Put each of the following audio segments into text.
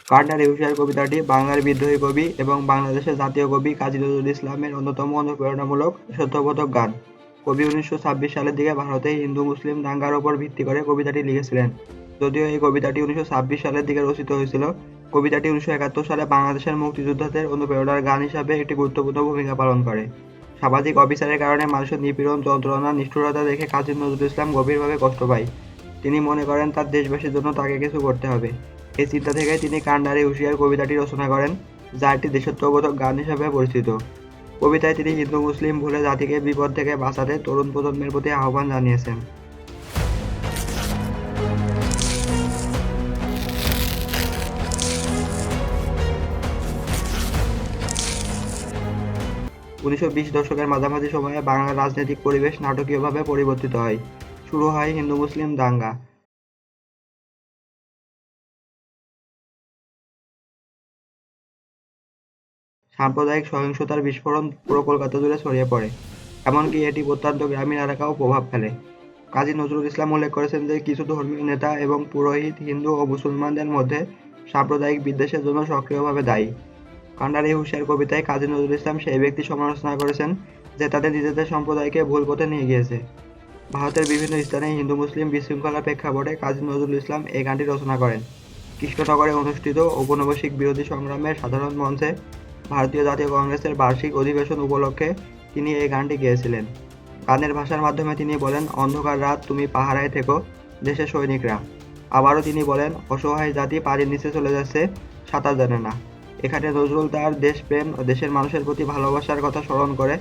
কান্ডারি হুঁশিয়ার কবিতাটি বাংলার বিদ্রোহী কবি এবং বাংলাদেশের জাতীয় কবি কাজী নজরুল ইসলামের অন্যতম অনুপ্রেরণামূলক দেশাত্মবোধক গান। কবি 1926 সালের দিকে ভারতে হিন্দু মুসলিম দাঙ্গার উপর ভিত্তি করে কবিতাটি লিখেছিলেন। যদিও এই কবিতাটি 1926 সালের দিকে রচিত হয়েছিল, কবিতাটি 1971 সালে বাংলাদেশের মুক্তিযোদ্ধাদের অনুপ্রেরণার গান হিসাবে একটি গুরুত্বপূর্ণ ভূমিকা পালন করে। সামাজিক অবিচারের কারণে মানুষের নিপীড়ন, যন্ত্রণা, নিষ্ঠুরতা দেখে কাজী নজরুল ইসলাম গভীরভাবে কষ্ট পায়। তিনি মনে করেন তার দেশবাসীর জন্য তাকে কিছু করতে হবে। এই চিন্তা থেকে তিনি কান্ডারি হুঁশিয়ার কবিতাটি রচনা করেন, যা একটি দেশাত্মবোধক গান হিসেবে পরিচিত। কবিতায় তিনি হিন্দু মুসলিম ভুলে জাতিকে বিপদ থেকে বাঁচাতে তরুণ প্রজন্মের প্রতি আহ্বান জানিয়েছেন। 1920 দশকের মাঝামাঝি সময়ে বাংলার রাজনৈতিক পরিবেশ নাটকীয়ভাবে পরিবর্তিত হয়। শুরু হয় হিন্দু মুসলিম দাঙ্গা। সাম্প্রদায়িক সহিংসতার বিস্ফোরণ পুরো কলকাতা জুড়ে ছড়িয়ে পড়ে। এমনকি এটি প্রত্যন্ত গ্রামীণ এলাকাও প্রভাব ফেলে। কাজী নজরুল ইসলাম উল্লেখ করেছেন যে কিছু ধর্মীয় নেতা এবং পুরোহিত হিন্দু ও মুসলমানদের মধ্যে সাম্প্রদায়িক বিদ্বেষের জন্য সক্রিয়ভাবে দায়ী। কান্ডারি হুঁশিয়ার কবিতায় কাজী নজরুল ইসলাম সেই ব্যক্তি সমালোচনা করেছেন যে তাদের নিজেদের সম্প্রদায়কে ভুল পথে নিয়ে গিয়েছে। ভারতের বিভিন্ন স্থানে হিন্দু মুসলিম বিশৃঙ্খলার প্রেক্ষাপটে কাজী নজরুল ইসলাম এই গানটি রচনা করেন। কৃষ্ণনগরে অনুষ্ঠিত ঔপনিবেশিক বিরোধী সংগ্রামের সাধারণ মঞ্চে ভারতীয় জাতীয় কংগ্রেসের বার্ষিক অধিবেশন উপলক্ষে তিনি এই গানটি গেয়েছিলেন। গানের ভাষার মাধ্যমে তিনি বলেন, অন্ধকার রাত তুমি পাহারায় থেকো দেশের সৈনিকরা। আবারও তিনি বলেন, অসহায় জাতি পানির নিচে চলে যাচ্ছে, সাঁতার জানে না। এখানে নজরুল তার দেশপ্রেম ও দেশের মানুষের প্রতি ভালোবাসার কথা স্মরণ করে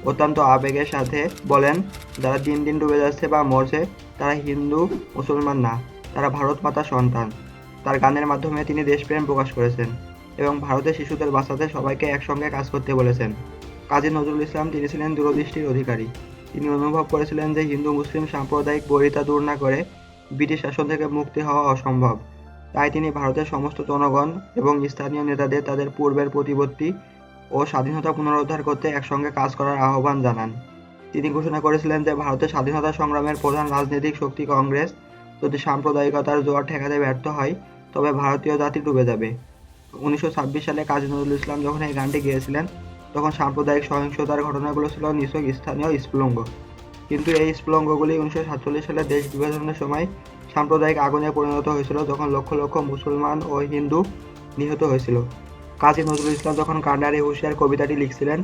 অত্যন্ত আবেগের সাথে বলেন, যারা দিন দিন ডুবে যাচ্ছে বা মরছে তারা হিন্দু মুসলমান না, তারা ভারত মাতার সন্তান। তার গানের মাধ্যমে তিনি দেশপ্রেম প্রকাশ করেছেন এবং ভারতের শিশুদের বাঁচাতে সবাইকে একসঙ্গে কাজ করতে বলেছেন। কাজী নজরুল ইসলাম তিনি ছিলেন দূরদৃষ্টির অধিকারী। তিনি অনুভব করেছিলেন যে হিন্দু মুসলিম সাম্প্রদায়িক বৈরিতা দূর না করে ব্রিটিশ শাসন থেকে মুক্তি হওয়া অসম্ভব। তাই তিনি ভারতের সমস্ত জনগণ এবং স্থানীয় নেতাদের তাদের পূর্বের প্রতিপত্তি ও স্বাধীনতা পুনরুদ্ধার করতে একসঙ্গে কাজ করার আহ্বান জানান। তিনি ঘোষণা করেছিলেন যে ভারতের স্বাধীনতা সংগ্রামের প্রধান রাজনৈতিক শক্তি কংগ্রেস যদি সাম্প্রদায়িকতার জোয়ার ঠেকাতে ব্যর্থ হয় তবে ভারতীয় জাতি ডুবে যাবে। 1926 সালে কাজী নজরুল ইসলাম যখন এই গানটি গেয়েছিলেন তখন সাম্প্রদায়িক সহিংসতার ঘটনাগুলো ছিল নিছক স্থানীয় স্ফুলিঙ্গ। কিন্তু এই স্ফুলিঙ্গগুলি 1947 সালে দেশ বিভাজনের সময় সাম্প্রদায়িক আগুনে পরিণত হয়েছিল, যখন লক্ষ লক্ষ মুসলমান ও হিন্দু নিহত হয়েছিল। কাজী নজরুল ইসলাম যখন কান্ডারি হুঁশিয়ার কবিতাটি লিখছিলেন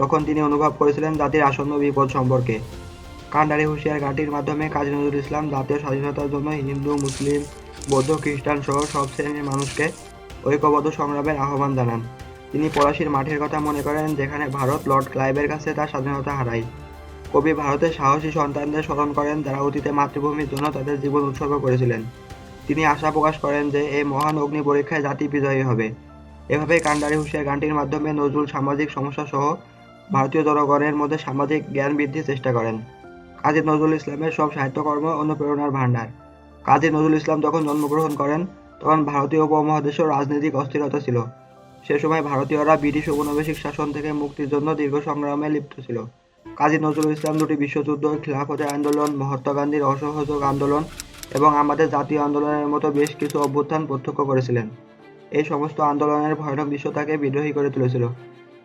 তখন তিনি অনুভব করেছিলেন জাতির আসন্ন বিপদ সম্পর্কে। কান্ডারি হুঁশিয়ার গানটির মাধ্যমে কাজী নজরুল ইসলাম জাতীয় স্বাধীনতার জন্য হিন্দু মুসলিম বৌদ্ধ খ্রিস্টান সহ সব শ্রেণীর মানুষকে ঐক্যবদ্ধ সংগ্রামের আহ্বান জানান। তিনি পলাশীর মাঠের কথা মনে করেন যেখানে ভারত লর্ড ক্লাইভের কাছে তার স্বাধীনতা হারায়। কবি ভারতের সাহসী সন্তানদের স্মরণ করেন যারা অতীতে মাতৃভূমির জন্য তাদের জীবন উৎসর্গ করেছিলেন। তিনি আশা প্রকাশ করেন যে এই মহান অগ্নি পরীক্ষায় জাতি বিজয়ী হবে। এভাবেই কান্ডারি হুঁশিয়ার গানটির মাধ্যমে নজরুল সামাজিক সমস্যা সহ ভারতীয় জনগণের মধ্যে সামাজিক জ্ঞান বৃদ্ধির চেষ্টা করেন। কাজী নজরুল ইসলামের সব সাহিত্যকর্ম অনুপ্রেরণার ভাণ্ডার। কাজী নজরুল ইসলাম যখন জন্মগ্রহণ করেন তখন ভারতীয় উপমহাদেশেও রাজনৈতিক অস্থিরতা ছিল। সে সময় ভারতীয়রা ব্রিটিশ ঔপনিবেশিক শাসন থেকে মুক্তির জন্য দীর্ঘ সংগ্রামে লিপ্ত ছিল। কাজী নজরুল ইসলাম দুটি বিশ্বযুদ্ধ, খিলাফতের আন্দোলন, মহাত্মা গান্ধীর অসহযোগ আন্দোলন এবং আমাদের জাতীয় আন্দোলনের মতো বেশ কিছু অভ্যুত্থান প্রত্যক্ষ করেছিলেন। এই সমস্ত আন্দোলনের ভয়ানক দৃশ্য তাকে বিদ্রোহী করে তুলেছিল।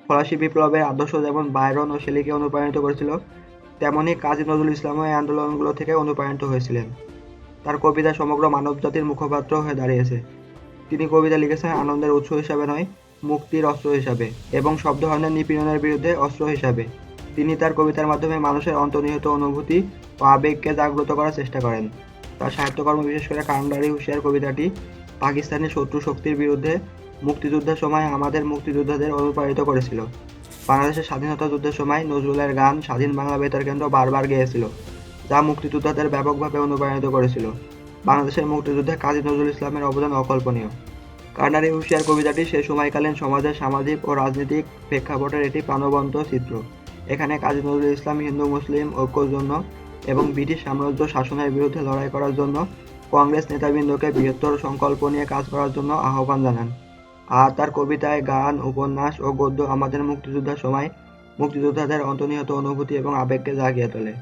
ফরাসি বিপ্লবের আদর্শ যেমন বায়রন ও শেলিকে অনুপ্রাণিত করেছিল, তেমনি কাজী নজরুল ইসলামও এই আন্দোলনগুলো থেকে অনুপ্রাণিত হয়েছিলেন। তার কবিতা সমগ্র মানবজাতির মুখপাত্র হয়ে দাঁড়িয়েছে। তিনি কবিতা লিখেছেন আনন্দের উৎস হিসাবে নয়, মুক্তির অস্ত্র হিসাবে এবং সব ধরনের নিপীড়নের বিরুদ্ধে অস্ত্র হিসাবে। তিনি তার কবিতার মাধ্যমে মানুষের অন্তর্নিহিত অনুভূতি ও আবেগকে জাগ্রত করার চেষ্টা করেন। তার সাহিত্যকর্ম, বিশেষ করে কান্ডারি হুঁশিয়ার কবিতাটি পাকিস্তানি শত্রু শক্তির বিরুদ্ধে মুক্তিযুদ্ধের সময় আমাদের মুক্তিযোদ্ধাদের অনুপ্রাণিত করেছিল। বাংলাদেশের স্বাধীনতা যুদ্ধের সময় নজরুলের গান স্বাধীন বাংলা বেতার কেন্দ্র বারবার গেয়েছিল, যা মুক্তিযোদ্ধাদের ব্যাপকভাবে অনুপ্রাণিত করেছিল। বাংলাদেশের মুক্তিযুদ্ধে কাজী নজরুল ইসলামের অবদান অকল্পনীয়। কান্ডারি হুঁশিয়ার কবিতাটি সে সময়কালীন সমাজের সামাজিক ও রাজনৈতিক প্রেক্ষাপটের একটি প্রাণবন্ত চিত্র। এখানে কাজী নজরুল ইসলাম হিন্দু মুসলিম ঐক্যর জন্য এবং ব্রিটিশ সাম্রাজ্য শাসনের বিরুদ্ধে লড়াই করার জন্য কংগ্রেস নেতৃবৃন্দকে বৃহত্তর সংকল্প নিয়ে কাজ করার জন্য আহ্বান জানান। আর তার কবিতায়, গান, উপন্যাস ও গদ্য আমাদের মুক্তিযুদ্ধের সময় মুক্তিযোদ্ধাদের অন্তর্নিহিত অনুভূতি এবং আবেগকে জাগিয়ে তোলে।